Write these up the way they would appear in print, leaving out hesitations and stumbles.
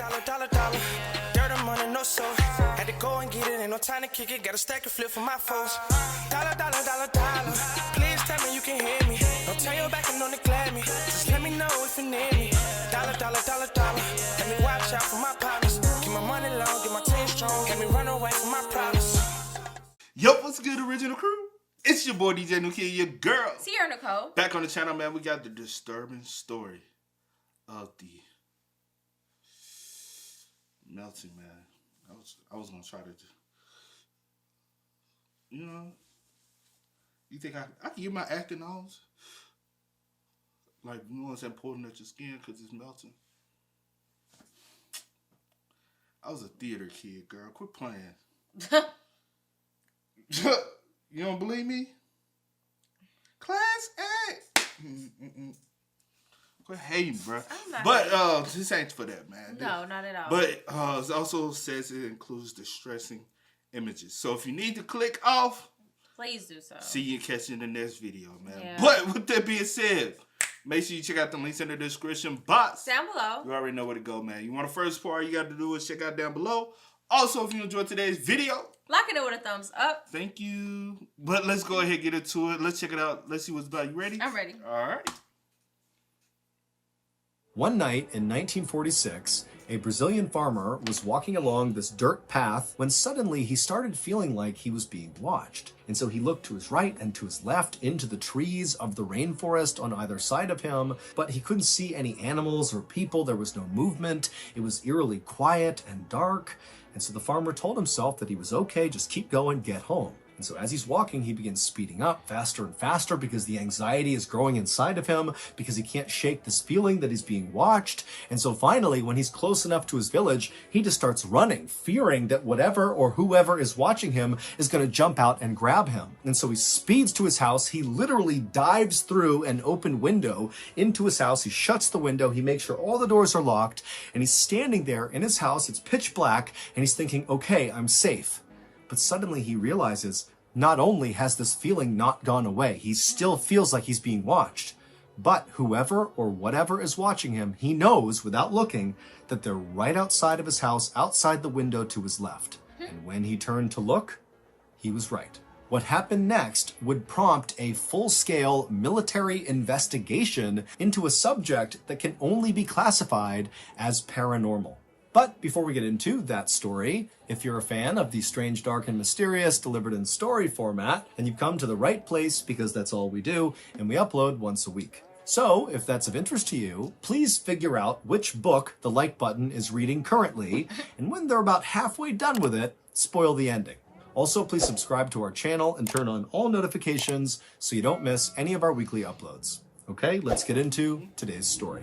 dollar. Dirt and money, no soul. Had to go and get it, ain't no time to kick it. Got a stack of flip for my foes. Dollar. Please tell me you can hear me. Don't turn your back and don't neglect me. Just let me know if you need me. Dollar. Let me watch out for my partners. Keep my money long, get my team strong. Let me run away from my problems. Yo, what's good, original crew? It's your boy DJ New Kid, your girl. Sierra Nicole. Back on the channel, man. We got the disturbing story of the melting, man. I was gonna try to, you think I can get my acting on? Like, you know what I'm saying, pulling at your skin because it's melting. I was a theater kid, girl. Quit playing. You don't believe me? Class A. Quit hating, bro. But this ain't for that, man. No, not at all. But it also says it includes distressing images. So if you need to click off, please do so. See you catch you in the next video, man. Yeah. But with that being said, make sure you check out the links in the description box. Down below. You already know where to go, man. You want the first part, you got to do is check out down below. Also, if you enjoyed today's video, like it with a thumbs up. Thank you. But let's go ahead and get into it. Let's check it out. Let's see what's about. You ready? I'm ready. All right. One night in 1946, a Brazilian farmer was walking along this dirt path when suddenly he started feeling like he was being watched. And so he looked to his right and to his left into the trees of the rainforest on either side of him, but he couldn't see any animals or people. There was no movement. It was eerily quiet and dark. And so the farmer told himself that he was okay, just keep going, get home. And so as he's walking, he begins speeding up faster and faster because the anxiety is growing inside of him, because he can't shake this feeling that he's being watched. And so finally, when he's close enough to his village, he just starts running, fearing that whatever or whoever is watching him is going to jump out and grab him. And so he speeds to his house. He literally dives through an open window into his house. He shuts the window. He makes sure all the doors are locked. And he's standing there in his house. It's pitch black. And he's thinking, okay, I'm safe. But suddenly he realizes not only has this feeling not gone away, he still feels like he's being watched. But whoever or whatever is watching him, he knows without looking that they're right outside of his house, outside the window to his left. And when he turned to look, he was right. What happened next would prompt a full-scale military investigation into a subject that can only be classified as paranormal. But before we get into that story, if you're a fan of the strange, dark, and mysterious delivered in story format, then you've come to the right place because that's all we do, and we upload once a week. So, if that's of interest to you, please figure out which book the like button is reading currently, and when they're about halfway done with it, spoil the ending. Also, please subscribe to our channel and turn on all notifications so you don't miss any of our weekly uploads. Okay, let's get into today's story.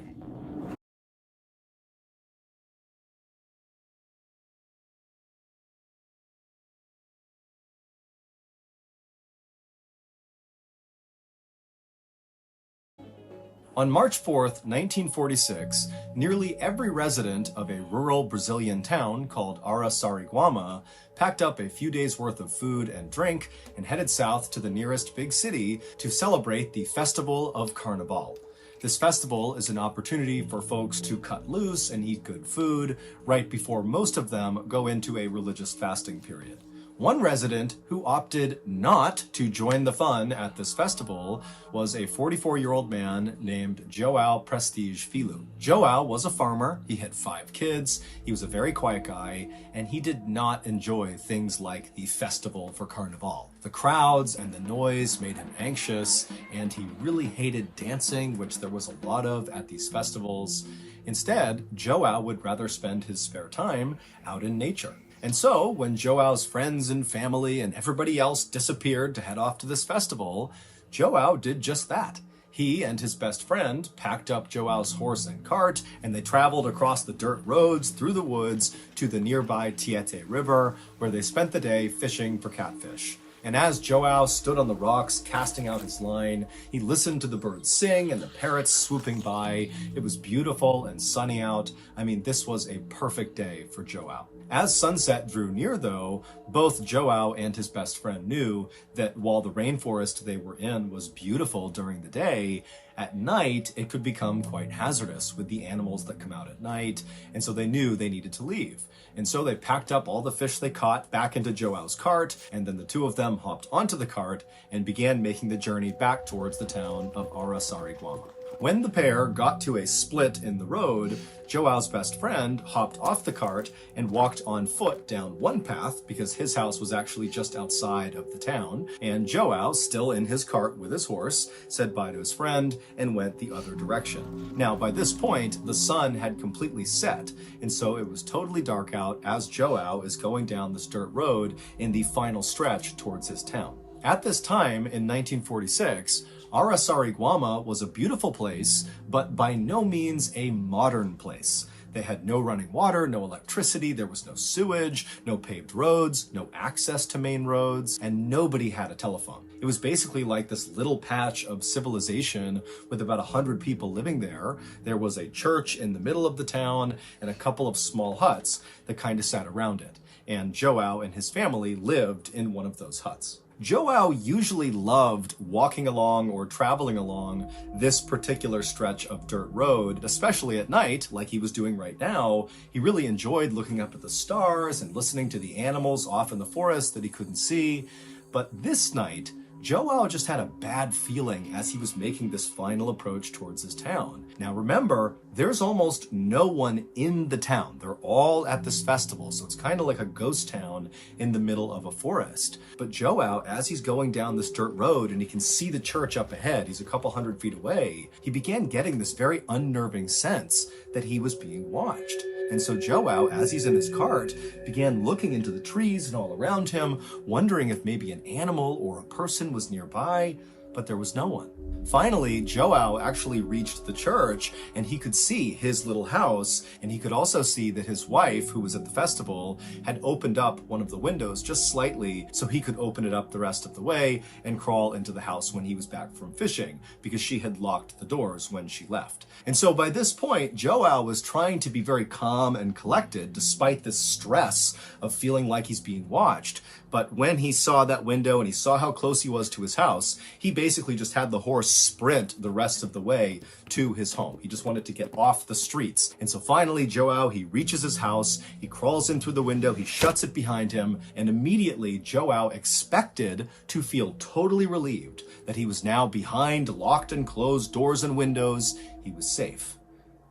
On March 4th, 1946, nearly every resident of a rural Brazilian town called Araçariguama packed up a few days' worth of food and drink and headed south to the nearest big city to celebrate the Festival of Carnaval. This festival is an opportunity for folks to cut loose and eat good food right before most of them go into a religious fasting period. One resident who opted not to join the fun at this festival was a 44-year-old man named João Prestige Filho. João was a farmer, he had 5 kids, he was a very quiet guy, and he did not enjoy things like the Festival for Carnaval. The crowds and the noise made him anxious, and he really hated dancing, which there was a lot of at these festivals. Instead, João would rather spend his spare time out in nature. And so, when João's friends and family and everybody else disappeared to head off to this festival, João did just that. He and his best friend packed up João's horse and cart, and they traveled across the dirt roads through the woods to the nearby Tietê River, where they spent the day fishing for catfish. And as João stood on the rocks casting out his line, he listened to the birds sing and the parrots swooping by. It was beautiful and sunny out. I mean, this was a perfect day for João. As sunset drew near, though, both João and his best friend knew that while the rainforest they were in was beautiful during the day, at night, it could become quite hazardous with the animals that come out at night, and so they knew they needed to leave. And so they packed up all the fish they caught back into Joao's cart, and then the two of them hopped onto the cart and began making the journey back towards the town of Arasariguama. When the pair got to a split in the road, Joao's best friend hopped off the cart and walked on foot down one path because his house was actually just outside of the town, and Joao, still in his cart with his horse, said bye to his friend and went the other direction. Now, by this point, the sun had completely set, and so it was totally dark out as Joao is going down this dirt road in the final stretch towards his town. At this time, in 1946, Arasariguama was a beautiful place, but by no means a modern place. They had no running water, no electricity, there was no sewage, no paved roads, no access to main roads, and nobody had a telephone. It was basically like this little patch of civilization with about 100 people living there. There was a church in the middle of the town and a couple of small huts that kind of sat around it. And Joao and his family lived in one of those huts. Joao usually loved walking along or traveling along this particular stretch of dirt road, especially at night, like he was doing right now. He really enjoyed looking up at the stars and listening to the animals off in the forest that he couldn't see. But this night, Joao just had a bad feeling as he was making this final approach towards his town. Now remember, there's almost no one in the town. They're all at this festival, so it's kind of like a ghost town in the middle of a forest. But Joao, as he's going down this dirt road and he can see the church up ahead, he's a couple hundred feet away, he began getting this very unnerving sense that he was being watched. And so Joao, as he's in his cart, began looking into the trees and all around him, wondering if maybe an animal or a person was nearby, but there was no one. Finally, Joao actually reached the church and he could see his little house, and he could also see that his wife, who was at the festival, had opened up one of the windows just slightly so he could open it up the rest of the way and crawl into the house when he was back from fishing, because she had locked the doors when she left. And so by this point, Joao was trying to be very calm and collected despite this stress of feeling like he's being watched. But when he saw that window and he saw how close he was to his house, he basically just had the horse sprint the rest of the way to his home. He just wanted to get off the streets. And so finally, Joao, he reaches his house, he crawls in through the window, he shuts it behind him, and immediately Joao expected to feel totally relieved that he was now behind locked and closed doors and windows. He was safe.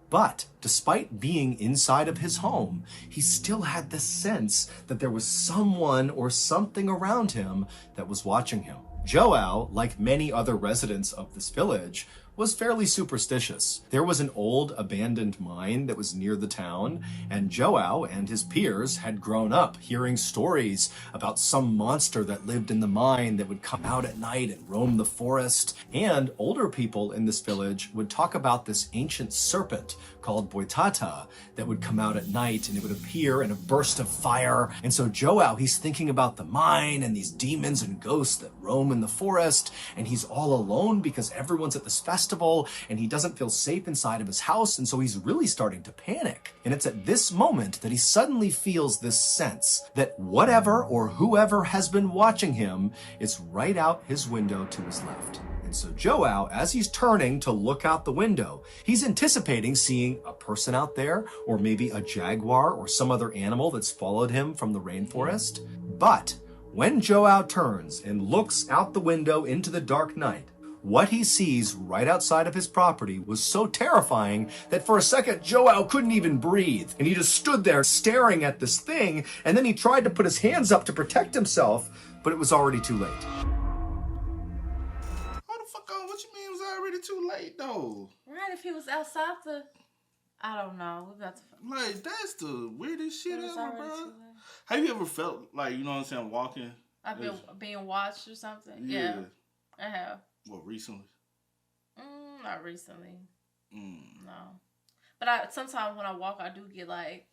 But despite being inside of his home, he still had this sense that there was someone or something around him that was watching him. Joao, like many other residents of this village, was fairly superstitious. There was an old abandoned mine that was near the town, and Joao and his peers had grown up hearing stories about some monster that lived in the mine that would come out at night and roam the forest. And older people in this village would talk about this ancient serpent called Boitata that would come out at night, and it would appear in a burst of fire. And so Joao, he's thinking about the mine and these demons and ghosts that roam in the forest, and he's all alone because everyone's at this festival and he doesn't feel safe inside of his house, and so he's really starting to panic. And it's at this moment that he suddenly feels this sense that whatever or whoever has been watching him is right out his window to his left. And so Joao, as he's turning to look out the window, he's anticipating seeing a person out there, or maybe a jaguar or some other animal that's followed him from the rainforest. But when Joao turns and looks out the window into the dark night, what he sees right outside of his property was so terrifying that for a second Joao couldn't even breathe, and he just stood there staring at this thing, and then he tried to put his hands up to protect himself, but it was already too late. What you mean it was already too late though? Right, if he was outside the, I don't know. We're about to. Like, that's the weirdest shit It was ever, already bro. too late. Have you ever felt like, you know what I'm saying, walking? I've been being watched or something. Yeah, I have. What, recently? Not recently. No, but sometimes when I walk, I do get like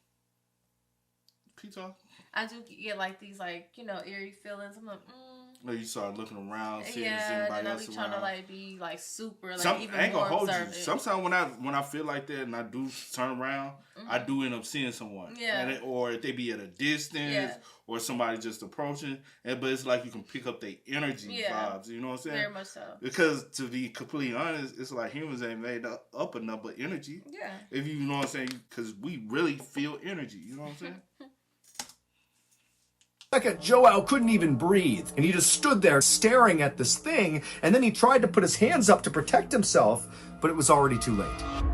Keep talking. I do get like these eerie feelings. I'm like, You start looking around, seeing if yeah, there's anybody and I else be around. trying to be super even I ain't more gonna hold observant. you. Sometimes when I feel like that and I do turn around, I do end up seeing someone. Yeah. Or if they be at a distance or somebody just approaching. But it's like you can pick up their energy vibes. You know what I'm saying? Very much so. Because to be completely honest, it's like humans ain't made up enough of energy. Yeah. If you know what I'm saying, because we really feel energy. You know what I'm saying? Second, Joao couldn't even breathe, and he just stood there staring at this thing, and then he tried to put his hands up to protect himself, but it was already too late.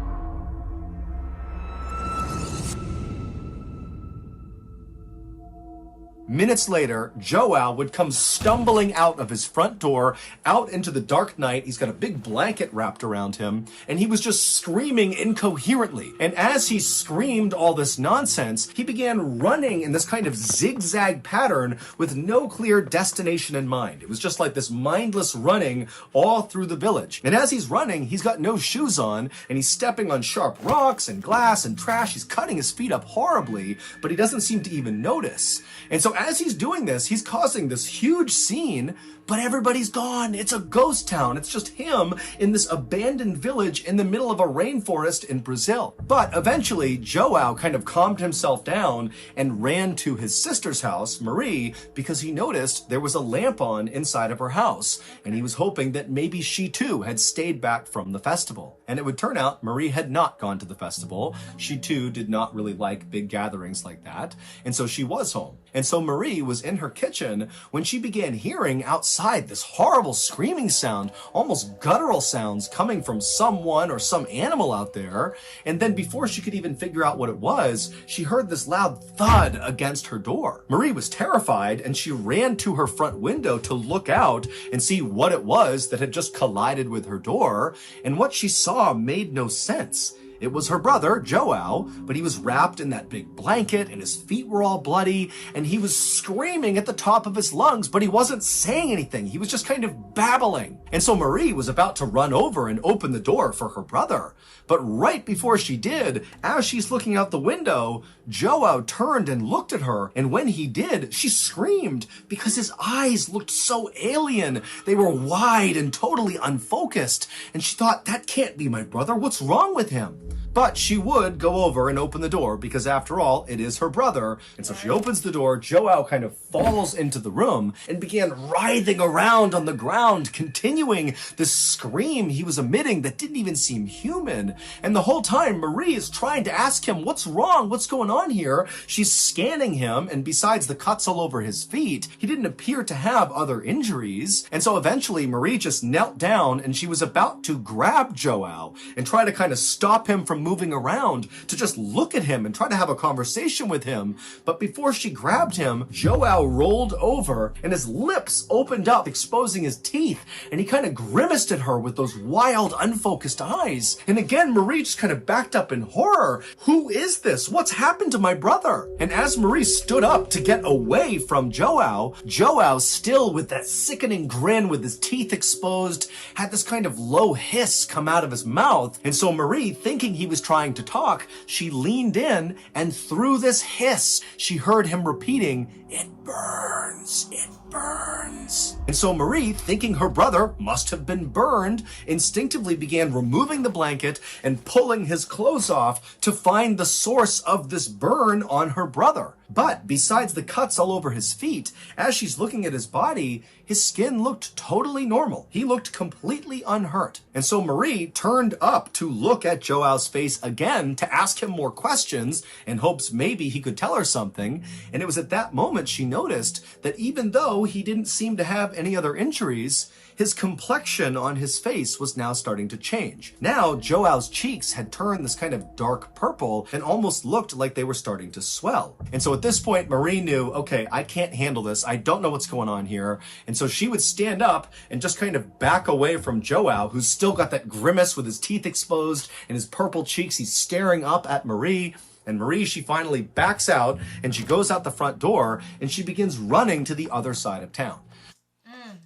Minutes later, Joao would come stumbling out of his front door, out into the dark night. He's got a big blanket wrapped around him, and he was just screaming incoherently. And as he screamed all this nonsense, he began running in this kind of zigzag pattern with no clear destination in mind. It was just like this mindless running all through the village. And as he's running, he's got no shoes on, and he's stepping on sharp rocks and glass and trash. He's cutting his feet up horribly, but he doesn't seem to even notice. And so as he's doing this, he's causing this huge scene, but everybody's gone. It's a ghost town. It's just him in this abandoned village in the middle of a rainforest in Brazil. But eventually, Joao kind of calmed himself down and ran to his sister's house, Marie, because he noticed there was a lamp on inside of her house, and he was hoping that maybe she too had stayed back from the festival. And it would turn out Marie had not gone to the festival. She too did not really like big gatherings like that, and so she was home. And so Marie was in her kitchen when she began hearing outside this horrible screaming sound, almost guttural sounds coming from someone or some animal out there. And then before she could even figure out what it was, she heard this loud thud against her door. Marie was terrified, and she ran to her front window to look out and see what it was that had just collided with her door. And what she saw made no sense. It was her brother, Joao, but he was wrapped in that big blanket and his feet were all bloody and he was screaming at the top of his lungs, but he wasn't saying anything. He was just kind of babbling. And so Marie was about to run over and open the door for her brother. But right before she did, as she's looking out the window, Joao turned and looked at her. And when he did, she screamed because his eyes looked so alien. They were wide and totally unfocused. And she thought, that can't be my brother. What's wrong with him? But she would go over and open the door because after all, it is her brother. And so she opens the door, Joao kind of falls into the room and began writhing around on the ground, continuing this scream he was emitting that didn't even seem human. And the whole time, Marie is trying to ask him, what's wrong? What's going on here? She's scanning him, and besides the cuts all over his feet, he didn't appear to have other injuries. And so eventually, Marie just knelt down and she was about to grab Joao and try to kind of stop him from moving around, to just look at him and try to have a conversation with him. But before she grabbed him, Joao rolled over and his lips opened up, exposing his teeth, and he kind of grimaced at her with those wild, unfocused eyes. And again, Marie just kind of backed up in horror. Who is this? What's happened to my brother? And as Marie stood up to get away from Joao, Joao, still with that sickening grin with his teeth exposed, had this kind of low hiss come out of his mouth. And so Marie, thinking he was trying to talk, she leaned in, and through this hiss, she heard him repeating, "It burns, it burns." And so Marie, thinking her brother must have been burned, instinctively began removing the blanket and pulling his clothes off to find the source of this burn on her brother. But besides the cuts all over his feet, as she's looking at his body, his skin looked totally normal. He looked completely unhurt. And so Marie turned up to look at Joao's face again to ask him more questions in hopes maybe he could tell her something. And it was at that moment she noticed that even though he didn't seem to have any other injuries, his complexion on his face was now starting to change. Now, Joao's cheeks had turned this kind of dark purple and almost looked like they were starting to swell. And so at this point, Marie knew, okay, I can't handle this. I don't know what's going on here. And so she would stand up and just kind of back away from Joao, who's still got that grimace with his teeth exposed and his purple cheeks. He's staring up at Marie. And Marie, she finally backs out and she goes out the front door and she begins running to the other side of town.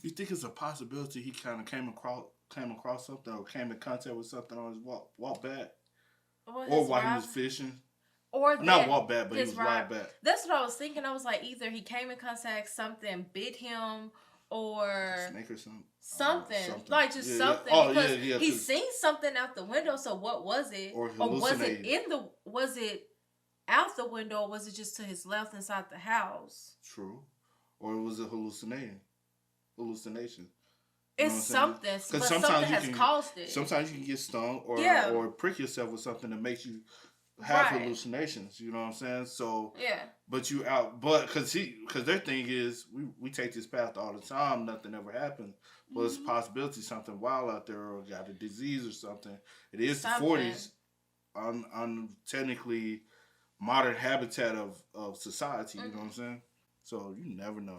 You think it's a possibility he kind of came across something or came in contact with something on his walk back? Or while he was fishing? Or that not walk back, but he his was ride. right back. That's what I was thinking. I was like, either he came in contact, something bit him, or A snake or something. Something. Like just Yeah, something. yeah. Oh, because yeah, he seen something out the window. So what was it? Or was it hallucinated. was it out the window, or was it just to his left inside the house? True. Or was it hallucination? It's something, but sometimes something has caused it. Sometimes you can get stung or prick yourself with something that makes you have hallucinations. You know what I'm saying? So but because their thing is we take this path all the time, nothing ever happens. Well, it's a possibility something wild out there or got a disease or something. It is the 40s on technically modern habitat of society. You know what I'm saying? So you never know.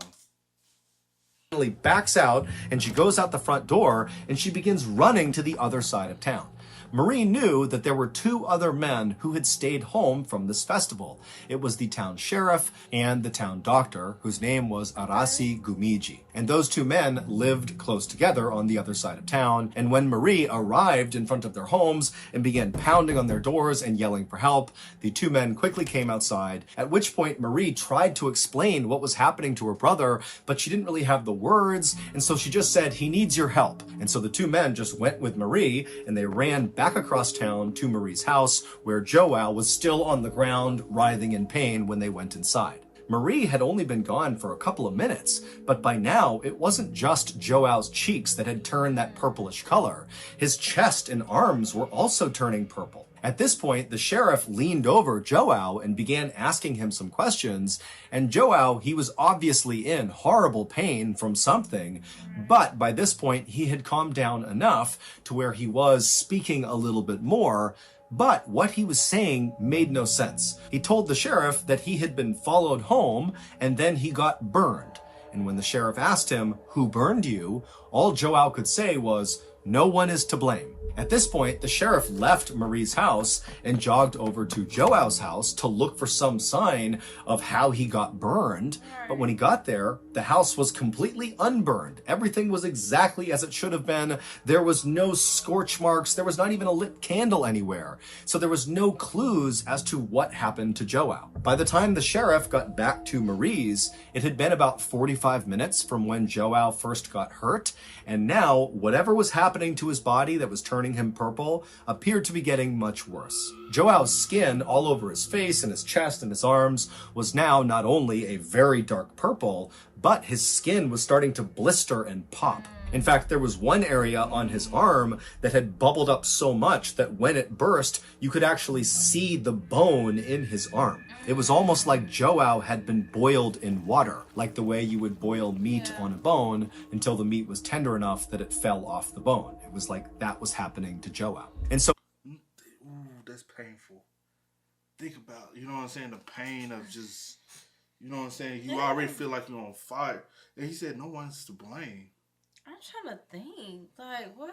Backs out and she goes out the front door and she begins running to the other side of town. Marie knew that there were two other men who had stayed home from this festival. It was the town sheriff and the town doctor, whose name was Arasi Gumiji. And those two men lived close together on the other side of town. And when Marie arrived in front of their homes and began pounding on their doors and yelling for help, the two men quickly came outside, at which point Marie tried to explain what was happening to her brother, but she didn't really have the words, and so she just said, "He needs your help." And so the two men just went with Marie, and they ran back across town to Marie's house, where Joao was still on the ground, writhing in pain when they went inside. Marie had only been gone for a couple of minutes, but by now it wasn't just Joao's cheeks that had turned that purplish color. His chest and arms were also turning purple. At this point, the sheriff leaned over Joao and began asking him some questions, and Joao, he was obviously in horrible pain from something, but by this point he had calmed down enough to where he was speaking a little bit more, but what he was saying made no sense. He told the sheriff that he had been followed home and then he got burned. And when the sheriff asked him, "Who burned you?" all Joao could say was, "No one is to blame." At this point, the sheriff left Marie's house and jogged over to Joao's house to look for some sign of how he got burned. But when he got there, the house was completely unburned. Everything was exactly as it should have been. There was no scorch marks. There was not even a lit candle anywhere. So there was no clues as to what happened to Joao. By the time the sheriff got back to Marie's, it had been about 45 minutes from when Joao first got hurt. And now, whatever was happening to his body that was turning him purple appeared to be getting much worse. Joao's skin all over his face and his chest and his arms was now not only a very dark purple, but his skin was starting to blister and pop. In fact, there was one area on his arm that had bubbled up so much that when it burst, you could actually see the bone in his arm. It was almost like Joao had been boiled in water, like the way you would boil meat on a bone until the meat was tender enough that it fell off the bone. It was like that was happening to Joao. And so... Ooh, that's painful. Think about, you know what I'm saying, the pain of just, you know what I'm saying, you already feel like you're on fire. And he said no one's to blame. I'm trying to think, like, what?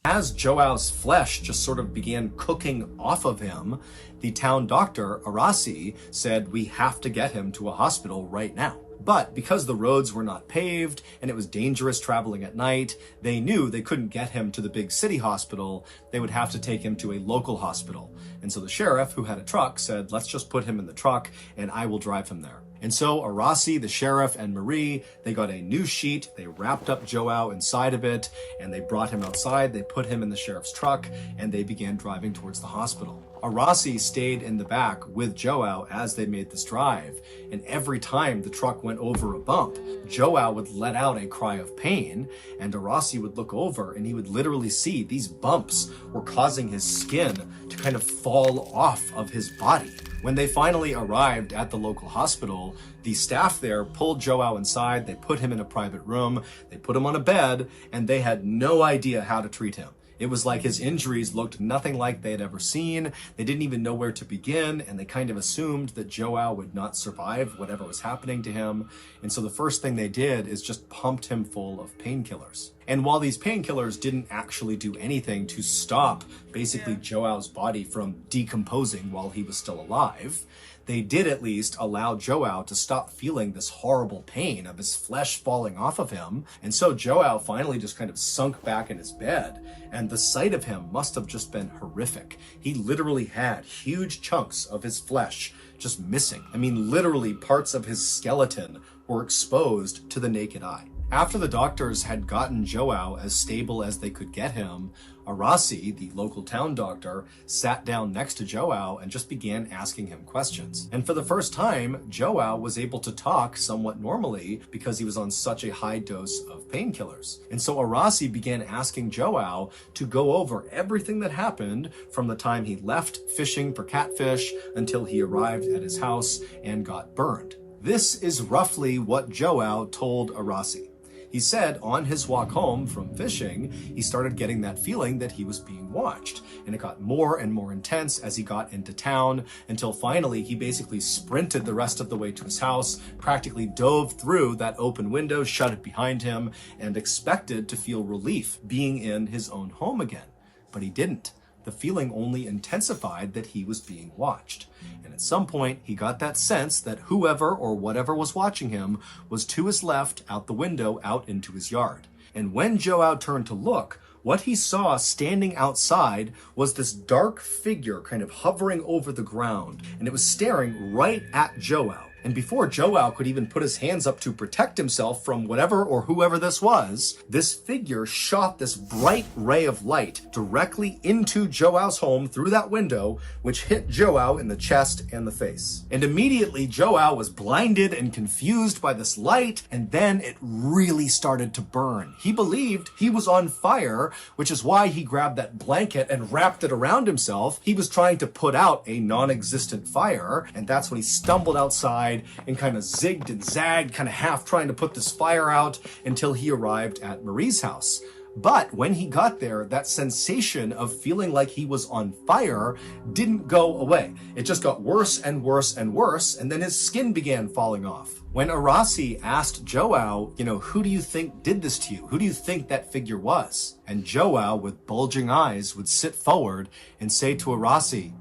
As Joao's flesh just sort of began cooking off of him, the town doctor, Arasi, said, "We have to get him to a hospital right now." But because the roads were not paved and it was dangerous traveling at night, they knew they couldn't get him to the big city hospital. They would have to take him to a local hospital. And so the sheriff, who had a truck, said, "Let's just put him in the truck and I will drive him there." And so Arasi, the sheriff, and Marie, they got a new sheet, they wrapped up Joao inside of it, and they brought him outside, they put him in the sheriff's truck, and they began driving towards the hospital. Arasi stayed in the back with Joao as they made this drive, and every time the truck went over a bump, Joao would let out a cry of pain, and Arasi would look over and he would literally see these bumps were causing his skin to kind of fall off of his body. When they finally arrived at the local hospital, the staff there pulled Joao inside, they put him in a private room, they put him on a bed, and they had no idea how to treat him. It was like his injuries looked nothing like they had ever seen. They didn't even know where to begin, and they kind of assumed that Joao would not survive whatever was happening to him. And so the first thing they did is just pumped him full of painkillers. And while these painkillers didn't actually do anything to stop basically Joao's body from decomposing while he was still alive, they did at least allow Joao to stop feeling this horrible pain of his flesh falling off of him. And so Joao finally just kind of sunk back in his bed. And and the sight of him must have just been horrific. He literally had huge chunks of his flesh just missing. I mean, literally parts of his skeleton were exposed to the naked eye. After the doctors had gotten Joao as stable as they could get him, Arasi, the local town doctor, sat down next to Joao and just began asking him questions. And for the first time, Joao was able to talk somewhat normally because he was on such a high dose of painkillers. And so Arasi began asking Joao to go over everything that happened from the time he left fishing for catfish until he arrived at his house and got burned. This is roughly what Joao told Arasi. He said on his walk home from fishing, he started getting that feeling that he was being watched. And it got more and more intense as he got into town until finally he basically sprinted the rest of the way to his house, practically dove through that open window, shut it behind him, and expected to feel relief being in his own home again. But he didn't. The feeling only intensified that he was being watched. And at some point, he got that sense that whoever or whatever was watching him was to his left, out the window, out into his yard. And when Joao turned to look, what he saw standing outside was this dark figure kind of hovering over the ground, and it was staring right at Joao. And before Joao could even put his hands up to protect himself from whatever or whoever this was, this figure shot this bright ray of light directly into Joao's home through that window, which hit Joao in the chest and the face. And immediately Joao was blinded and confused by this light, and then it really started to burn. He believed he was on fire, which is why he grabbed that blanket and wrapped it around himself. He was trying to put out a non-existent fire, and that's when he stumbled outside and kind of zigged and zagged, kind of half trying to put this fire out until he arrived at Marie's house. But when he got there, that sensation of feeling like he was on fire didn't go away. It just got worse and worse and worse, and then his skin began falling off. When Arasi asked Joao, who do you think did this to you? Who do you think that figure was? And Joao, with bulging eyes, would sit forward and say to Arasi,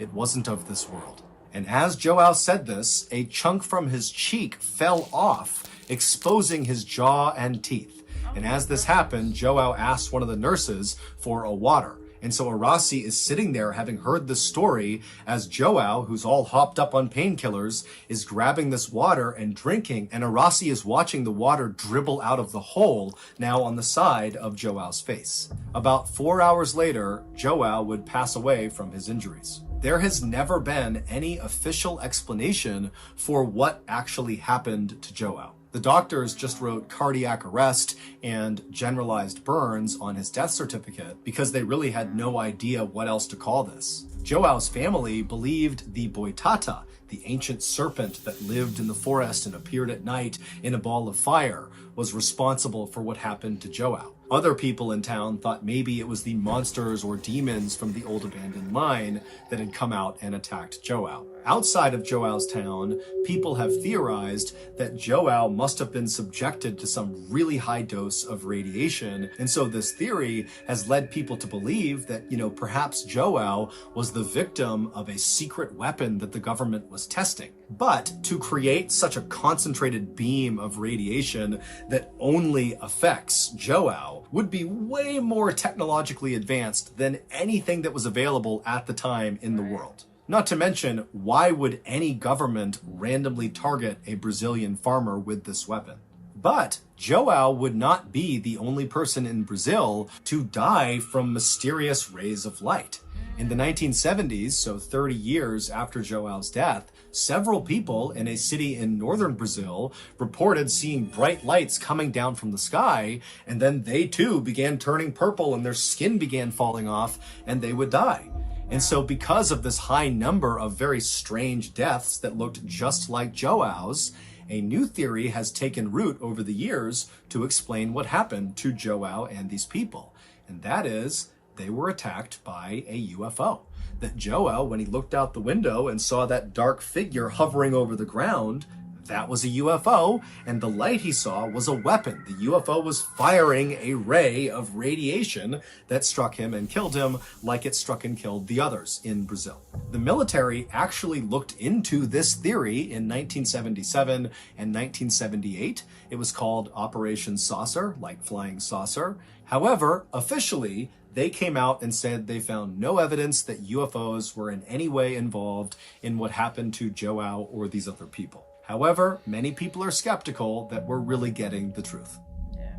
"It wasn't of this world." And as Joao said this, a chunk from his cheek fell off, exposing his jaw and teeth. And as this happened, Joao asked one of the nurses for a water. And so Arasi is sitting there having heard this story as Joao, who's all hopped up on painkillers, is grabbing this water and drinking, and Arasi is watching the water dribble out of the hole now on the side of Joao's face. About 4 hours later, Joao would pass away from his injuries. There has never been any official explanation for what actually happened to Joao. The doctors just wrote cardiac arrest and generalized burns on his death certificate because they really had no idea what else to call this. Joao's family believed the Boitata, the ancient serpent that lived in the forest and appeared at night in a ball of fire, was responsible for what happened to Joao. Other people in town thought maybe it was the monsters or demons from the old abandoned mine that had come out and attacked Joao. Outside of Joao's town, people have theorized that Joao must have been subjected to some really high dose of radiation. And so this theory has led people to believe that, perhaps Joao was the victim of a secret weapon that the government was testing. But to create such a concentrated beam of radiation that only affects Joao would be way more technologically advanced than anything that was available at the time in the world. Not to mention, why would any government randomly target a Brazilian farmer with this weapon? But Joao would not be the only person in Brazil to die from mysterious rays of light. In the 1970s, so 30 years after Joao's death, several people in a city in northern Brazil reported seeing bright lights coming down from the sky, and then they too began turning purple and their skin began falling off and they would die. And so because of this high number of very strange deaths that looked just like Joao's, a new theory has taken root over the years to explain what happened to Joao and these people. And that is, they were attacked by a UFO. That Joao, when he looked out the window and saw that dark figure hovering over the ground, that was a UFO, and the light he saw was a weapon. The UFO was firing a ray of radiation that struck him and killed him like it struck and killed the others in Brazil. The military actually looked into this theory in 1977 and 1978. It was called Operation Saucer, like flying saucer. However, officially, They came out and said they found no evidence that UFOs were in any way involved in what happened to Joao or these other people. However, many people are skeptical that we're really getting the truth. Yeah.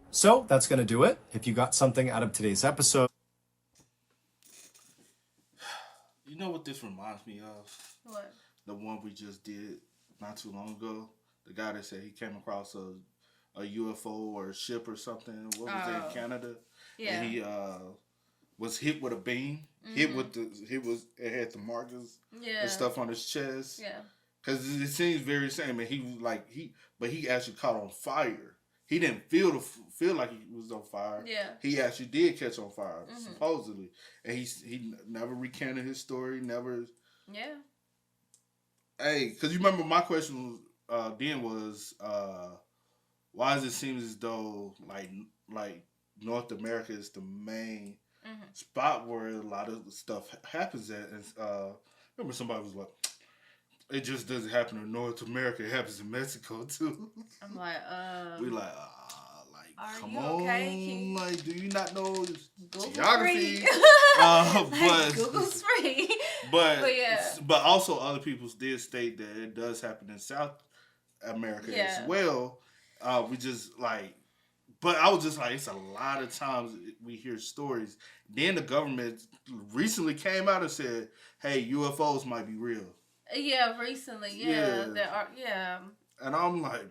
So that's going to do it. If you got something out of today's episode. You know what this reminds me of? What? The one we just did not too long ago. The guy that said he came across a UFO or a ship or something. What was it in Canada? Yeah. And he was hit with a beam. It had the markers and stuff on his chest. Yeah. Because it seems very same. And he was like but he actually caught on fire. He didn't feel like he was on fire. Yeah. He actually did catch on fire, supposedly. And he never recanted his story. Never. Yeah. Hey, because you remember my question then was, why does it seem as though like North America is the main spot where a lot of stuff happens at? And remember somebody was like, it just doesn't happen in North America. It happens in Mexico too. I'm like, we like, come on, okay? like, do you not know Google geography? But Google's free. But also other people did state that it does happen in South America as well. We just like, but I was just like, it's a lot of times we hear stories. Then the government recently came out and said, "Hey, UFOs might be real." Yeah, recently, there are, And I'm like,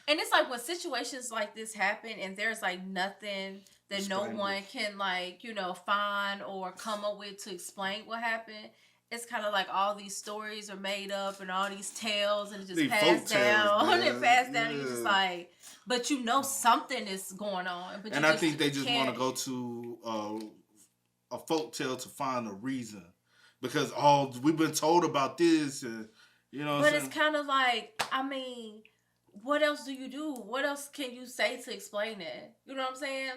and it's like when situations like this happen, and there's like nothing that no one can find or come up with to explain what happened. It's kind of like all these stories are made up and all these tales and just passed down and passed down. And you're just like, but something is going on. But I think they just want to go to a folk tale to find a reason. Because we've been told about this, and But it's kind of like, I mean, what else do you do? What else can you say to explain it? You know what I'm saying?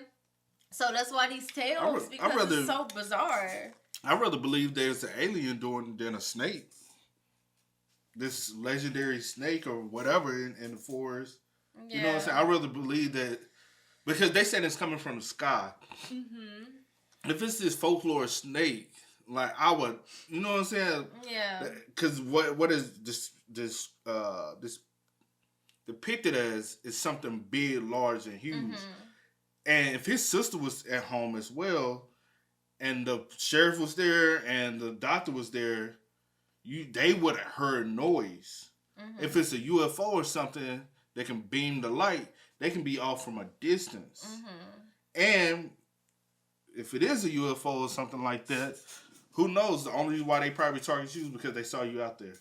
So that's why these tales, because it's so bizarre. I'd rather believe there's an alien than a snake. This legendary snake or whatever in the forest. Yeah. You know what I'm saying? I'd rather believe that, because they said it's coming from the sky. Mm-hmm. If it's this folklore snake, like, I would, you know what I'm saying? Yeah. Because what is this depicted as is something big, large, and huge. Mm-hmm. And if his sister was at home as well, and the sheriff was there, and the doctor was there, they would have heard noise. Mm-hmm. If it's a UFO or something that can beam the light, they can be off from a distance. Mm-hmm. And if it is a UFO or something like that, who knows? The only reason why they probably target you is because they saw you out there.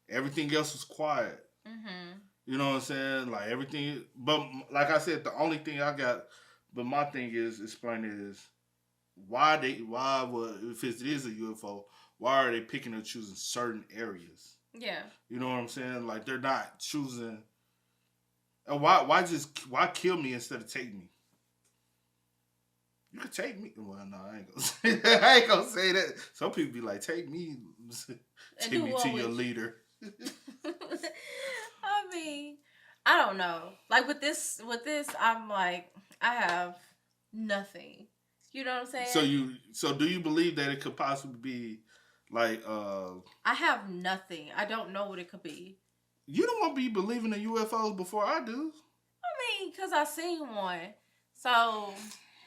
Everything else was quiet. Mm-hmm. You know what I'm saying? Like, everything. But like I said, the only thing I got, but my thing is explaining is if it is a UFO, why are they picking or choosing certain areas? Yeah. You know what I'm saying? Like, they're not choosing. And why kill me instead of take me? You could take me. Well, no, I ain't gonna say that. Some people be like, take me to your leader. I mean, I don't know. Like, with this, I'm like, I have nothing. You know what I'm saying? So do you believe that it could possibly be like I have nothing. I don't know what it could be. You don't want to be believing in UFOs before I do. I mean, because I seen one. So,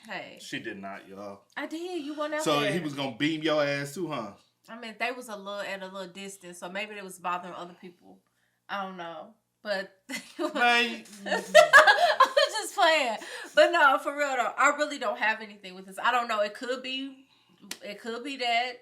hey. She did not, y'all. I did. You went out there. So he was going to beam your ass too, huh? I mean, they was at a little distance, so maybe it was bothering other people. I don't know. But man, I'm just playing. But no, for real though, I really don't have anything with this. I don't know. It could be that.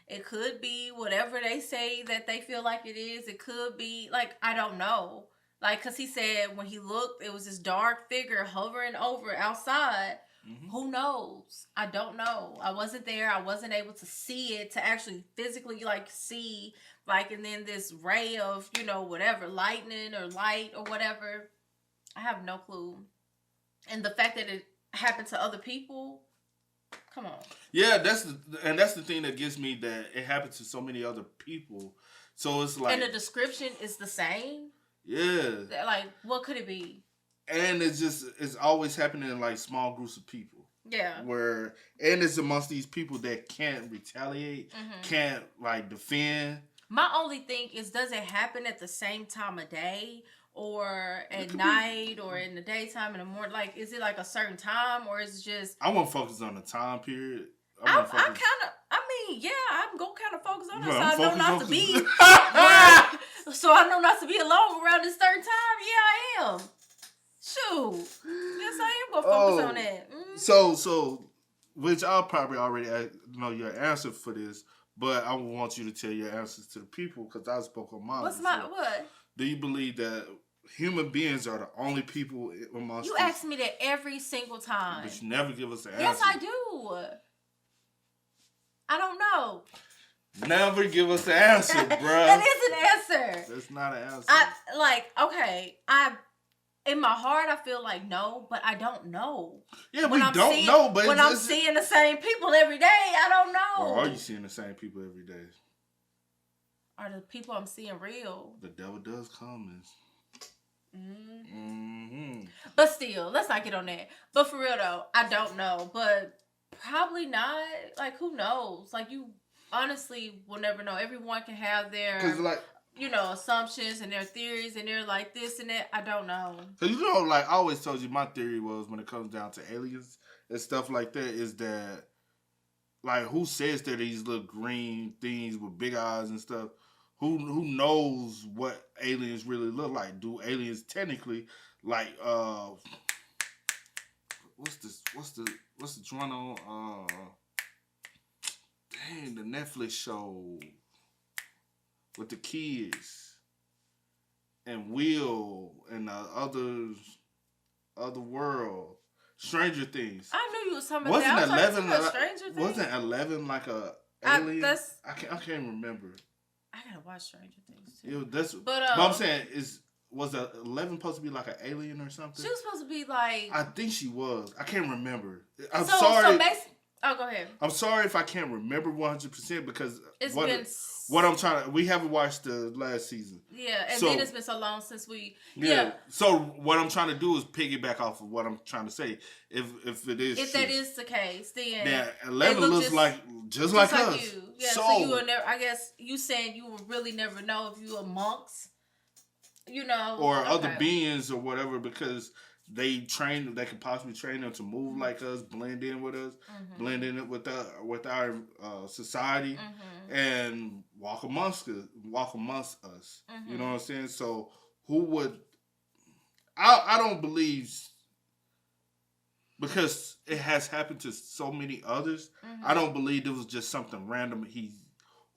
It could be whatever they say that they feel like it is. It could be, like, I don't know. Like, because he said when he looked, it was this dark figure hovering over outside. Mm-hmm. Who knows? I don't know. I wasn't there. I wasn't able to see it, to actually physically, like, see, like, and then this ray of, whatever, lightning or light or whatever. I have no clue. And the fact that it happened to other people, come on. Yeah, that's the thing that gets me, that it happened to so many other people. So it's like, and the description is the same. Yeah. Like, what could it be? And it's always happening in like small groups of people. Yeah. And it's amongst these people that can't retaliate, can't like defend. My only thing is, does it happen at the same time of day, or at night, or in the daytime, in the morning? Like, is it like a certain time, or is it just? I won't focus on the time period. I'm gonna kind of focus on it, so I know not to be. So I know not to be alone around this certain time. Yeah, I am. Shoot. Yes, I am gonna focus on that. So, which I'll probably already know your answer for this. But I want you to tell your answers to the people because I spoke on mine. What? Do you believe that human beings are the only people amongst you ask me that every single time. But you never give us an answer. Yes, I do. I don't know. Never give us an answer, bruh. That is an answer. That's not an answer. In my heart, I feel like no, but I don't know. Yeah, we don't know. But when I'm seeing the same people every day, I don't know. Or are you seeing the same people every day? Are the people I'm seeing real? The devil does come. But still, let's not get on that. But for real though, I don't know. But probably not. Like, who knows? Like, you honestly will never know. Everyone can have their... Because like... assumptions and their theories and they're like this and that. I don't know. Cause like I always told you, my theory was when it comes down to aliens and stuff like that is that like who says they're these little green things with big eyes and stuff? Who knows what aliens really look like? Do aliens technically like what's the Toronto the Netflix show with the kids and Will and the other world, Stranger Things. I knew you was talking about that. Wasn't 11 like a alien? I can't remember. I gotta watch Stranger Things too. But I'm saying was 11 supposed to be like an alien or something? She was supposed to be like. I think she was. I can't remember. I'm sorry. So basically. Oh, go ahead. I'm sorry if I can't remember 100% because what I'm trying to... We haven't watched the last season. Yeah, and then it's been so long since we... Yeah. So what I'm trying to do is piggyback off of what I'm trying to say. If it is If true. That is the case, then... Yeah, 11 looks just like us. You. Yeah, so you will never... I guess you saying you will really never know if you amongst, Or other beings or whatever because... They could possibly train them to move like us, blend in with us, blend in with our society, and walk amongst us. You know what I'm saying? So who would? I don't believe because it has happened to so many others. I don't believe it was just something random.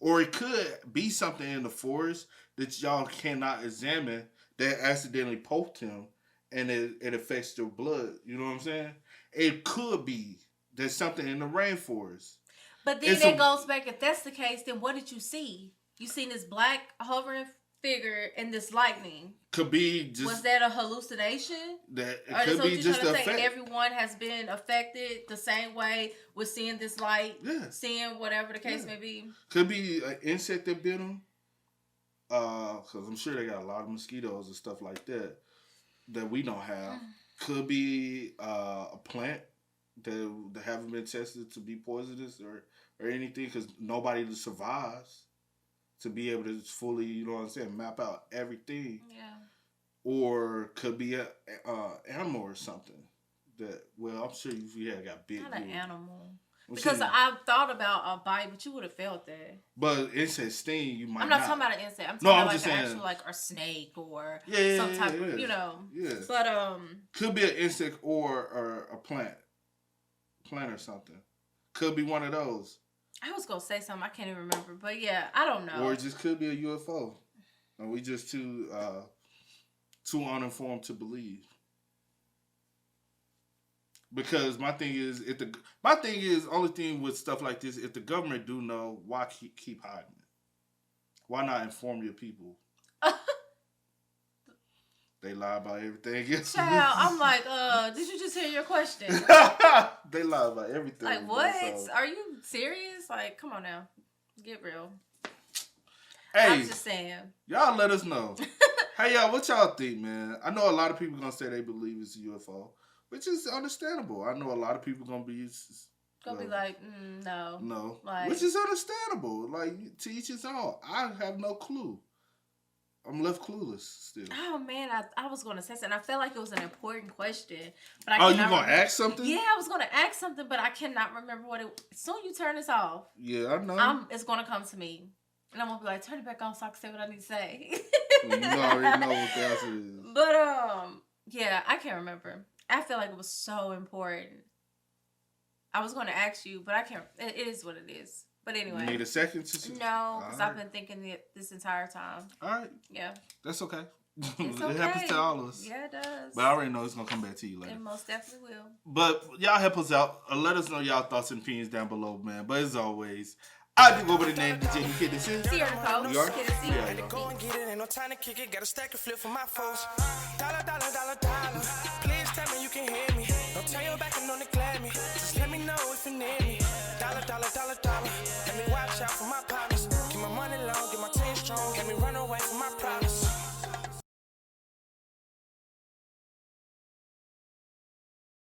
Or it could be something in the forest that y'all cannot examine that accidentally poked him. And it affects your blood. You know what I'm saying? It could be there's something in the rainforest. But then it goes back. If that's the case, then what did you see? You seen this black hovering figure and this lightning. Could be just... Was that a hallucination? It could be just an effect. And everyone has been affected the same way with seeing this light, seeing whatever the case may be. Could be an insect that bit them. Because I'm sure they got a lot of mosquitoes and stuff like that. That we don't have. Could be a plant that haven't been tested to be poisonous or anything because nobody survives to be able to fully, map out everything. Yeah. Or could be a animal or something that, I'm sure if you had got bit. Not an animal. Because I thought about a bite, but you would have felt that. But insect sting, you might not. I'm not talking about an insect. I'm talking about an actual, like a snake or some type of, Yeah. But could be an insect or a plant or something. Could be one of those. I was gonna say something I can't even remember, but yeah, I don't know. Or it just could be a UFO, and we just too uninformed to believe. Because my thing is, only thing with stuff like this, if the government do know, why keep hiding it? Why not inform your people? They lie about everything. Child, I'm like, did you just hear your question? They lie about everything. Like, what? So. Are you serious? Like, come on now. Get real. Hey, I'm just saying. Y'all let us know. Hey, y'all, what y'all think, man? I know a lot of people gonna say they believe it's a UFO, which is understandable. I know a lot of people gonna be like, no, like, which is understandable. Like, to each his own. I have no clue. I'm left clueless still. Oh man, I was gonna say something. I felt like it was an important question, but you gonna ask something? Yeah, I was gonna ask something, but I cannot remember what it. As soon as you turn this off, yeah, I know. It's gonna come to me, and I'm gonna be like, turn it back on so I can say what I need to say. Well, you already know what the answer is. But yeah, I can't remember. I feel like it was so important. I was gonna ask you, but I can't. It is what it is. But anyway. You need a second to... No, because I've been thinking it this entire time. All right. Yeah. That's okay. It's okay. It happens to all of us. Yeah, it does. But I already know it's going to come back to you later. It most definitely will. But y'all help us out. Let us know y'all thoughts and opinions down below, man. But as always, I do go by the name DJ Kiddandceemgmt. You are? Yeah. Had to go and get it. Ain't no time to kick it. Got a stack of flip for my folks. Dollar. Please tell me you can hear me. Don't turn your back and don't neglect me. Just let me know if you need me.